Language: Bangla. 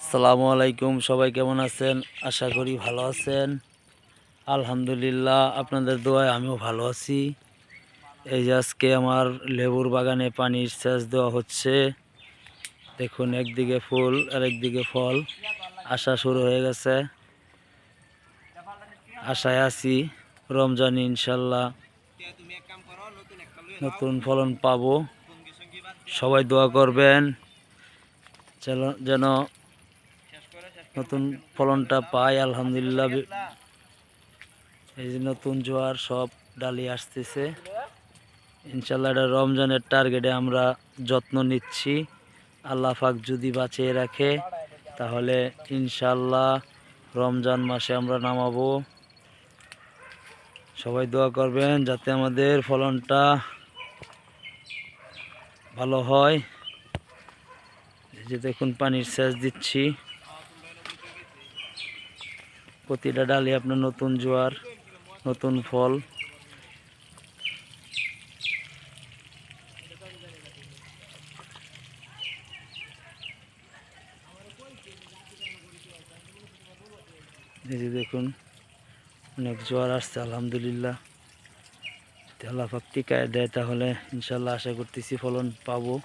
আসসালামু আলাইকুম, সবাই কেমন আছেন? আশা করি ভালো আছেন। আলহামদুলিল্লাহ, আপনাদের দোয়ায় আমিও ভালো আছি। এই যে আজকে আমার লেবুর বাগানে পানির সেচ দেওয়া হচ্ছে। দেখুন, একদিকে ফুল আর একদিকে ফল আসা শুরু হয়ে গেছে। আশায় আছি রমজান ইনশাল্লাহ নতুন ফলন পাবো। সবাই দোয়া করবেন যেন নতুন ফলনটা পাই। আলহামদুলিল্লাহ, এই যে নতুন জোয়ার সব ডালি আসতেছে। ইনশাল্লাহ এটা রমজানের টার্গেটে আমরা যত্ন নিচ্ছি। আল্লাহ পাক যদি বাঁচিয়ে রাখে তাহলে ইনশাল্লাহ রমজান মাসে আমরা নামাবো। সবাই দোয়া করবেন যাতে আমাদের ফলনটা ভালো হয়। এই যে দেখুন, পানির সেচ দিচ্ছি। প্রতিটা ডালে আপনার নতুন জোয়ার, নতুন ফল। এই যে দেখুন, অনেক জোয়ার আসছে আলহামদুলিল্লাহ। যদি আল্লাহ পাক টিকায় দেয় তাহলে ইনশাল্লাহ আশা করতেছি ফলন পাবো।